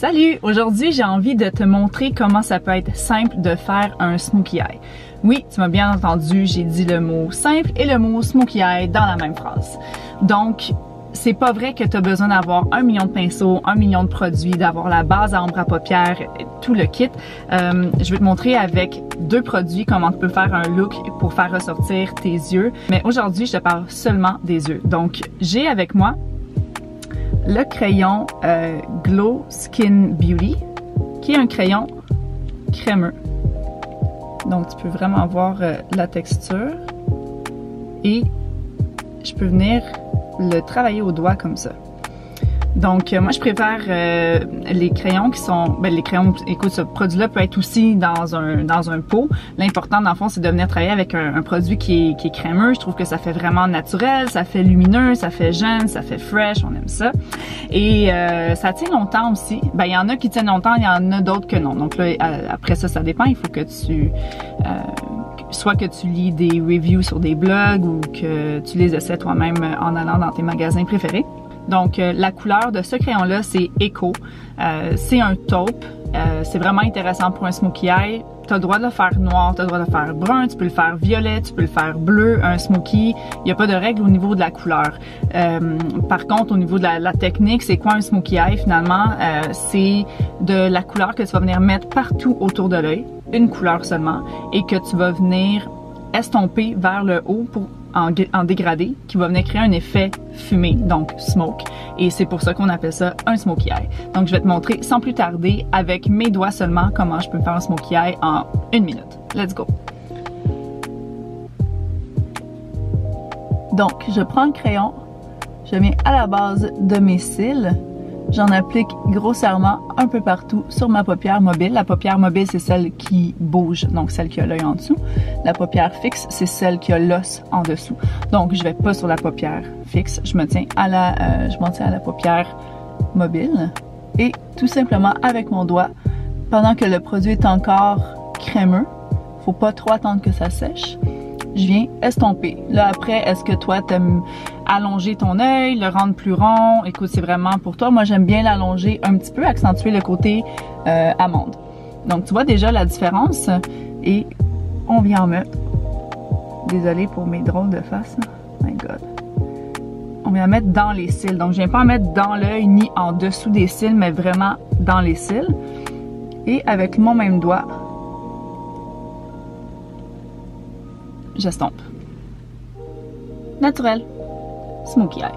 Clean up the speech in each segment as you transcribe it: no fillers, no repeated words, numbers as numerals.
Salut! Aujourd'hui, j'ai envie de te montrer comment ça peut être simple de faire un smokey eye. Oui, tu m'as bien entendu, j'ai dit le mot simple et le mot smokey eye dans la même phrase. Donc, c'est pas vrai que tu as besoin d'avoir 1 million de pinceaux, 1 million de produits, d'avoir la base à ombre à paupières, tout le kit. Je vais te montrer avec 2 produits comment tu peux faire un look pour faire ressortir tes yeux. Mais aujourd'hui, je te parle seulement des yeux. Donc, j'ai avec moi le crayon Glow Skin Beauty, qui est un crayon crémeux. Donc, tu peux vraiment voir la texture. Et je peux venir le travailler au doigt comme ça. Donc, moi, je préfère les crayons qui sont... Ben, les crayons, écoute, ce produit-là peut être aussi dans un pot. L'important, dans le fond, c'est de venir travailler avec un produit qui est crémeux. Je trouve que ça fait vraiment naturel, ça fait lumineux, ça fait jeune, ça fait fresh, on aime ça. Et ça tient longtemps aussi. Ben, il y en a qui tiennent longtemps, il y en a d'autres que non. Donc là, après ça dépend. Il faut que tu... soit que tu lis des reviews sur des blogs ou que tu les essaies toi-même en allant dans tes magasins préférés. Donc, la couleur de ce crayon-là, c'est Eco. C'est un taupe. C'est vraiment intéressant pour un smokey eye. Tu as le droit de le faire noir, tu as le droit de le faire brun, tu peux le faire violet, tu peux le faire bleu, un smokey. Il n'y a pas de règle au niveau de la couleur. Par contre, au niveau de la technique, c'est quoi un smokey eye finalement? C'est de la couleur que tu vas venir mettre partout autour de l'œil, une couleur seulement, et que tu vas venir estomper vers le haut pour en dégradé, qui va venir créer un effet fumé, donc smoke, et c'est pour ça qu'on appelle ça un smokey eye. Donc je vais te montrer sans plus tarder avec mes doigts seulement comment je peux me faire un smokey eye en 1 minute. Let's go! Donc je prends le crayon, je mets à la base de mes cils, j'en applique grossièrement un peu partout sur ma paupière mobile. La paupière mobile, c'est celle qui bouge, donc celle qui a l'œil en dessous. La paupière fixe, c'est celle qui a l'os en dessous. Donc, je vais pas sur la paupière fixe, je me tiens à la paupière mobile. Et tout simplement, avec mon doigt, pendant que le produit est encore crémeux, faut pas trop attendre que ça sèche, je viens estomper. Là, après, est-ce que toi, t'aimes allonger ton œil, le rendre plus rond? Écoute, c'est vraiment pour toi. Moi, j'aime bien l'allonger un petit peu, accentuer le côté amande. Donc, tu vois déjà la différence. Et on vient en mettre... Désolée pour mes drôles de face. My God. On vient en mettre dans les cils. Donc, je viens pas en mettre dans l'œil ni en dessous des cils, mais vraiment dans les cils. Et avec mon même doigt, j'estompe. Naturel. Smokey eye.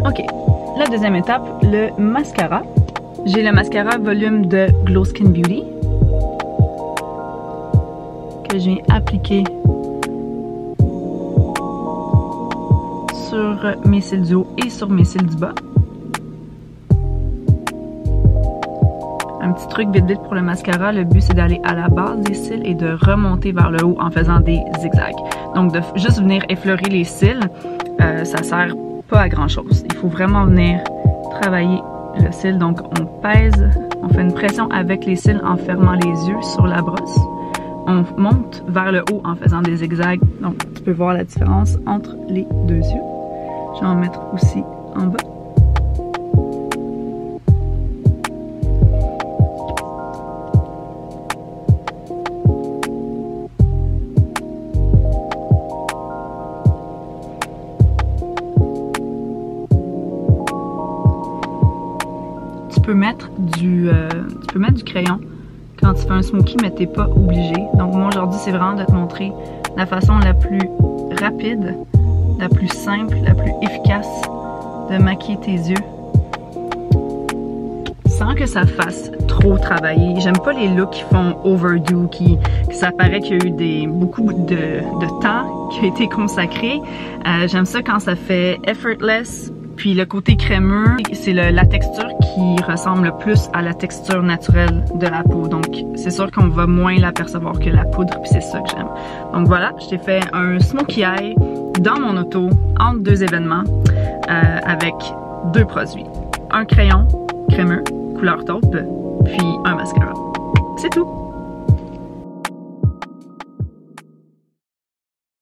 Ok, la deuxième étape, le mascara. J'ai le mascara volume de Glow Skin Beauty que je viens appliquer sur mes cils du haut et sur mes cils du bas. Un petit truc vite vite pour le mascara, le but c'est d'aller à la base des cils et de remonter vers le haut en faisant des zigzags. Donc de juste venir effleurer les cils, ça sert pas à grand chose. Il faut vraiment venir travailler le cil. Donc on pèse, on fait une pression avec les cils en fermant les yeux sur la brosse. On monte vers le haut en faisant des zigzags. Donc tu peux voir la différence entre les deux yeux. Je vais en mettre aussi en bas. Tu peux mettre du crayon quand tu fais un smokey, mais t'es pas obligé. Donc moi aujourd'hui, c'est vraiment de te montrer la façon la plus rapide, la plus simple, la plus efficace de maquiller tes yeux sans que ça fasse trop travailler. J'aime pas les looks qui font overdo, que ça paraît qu'il y a eu beaucoup de temps qui a été consacré. J'aime ça quand ça fait effortless, Puis le côté crémeux, c'est la texture qui ressemble le plus à la texture naturelle de la peau. Donc c'est sûr qu'on va moins l'apercevoir que la poudre, puis c'est ça que j'aime. Donc voilà, je t'ai fait un smokey eye dans mon auto entre deux événements avec deux produits. Un crayon crémeux, couleur taupe, puis un mascara. C'est tout!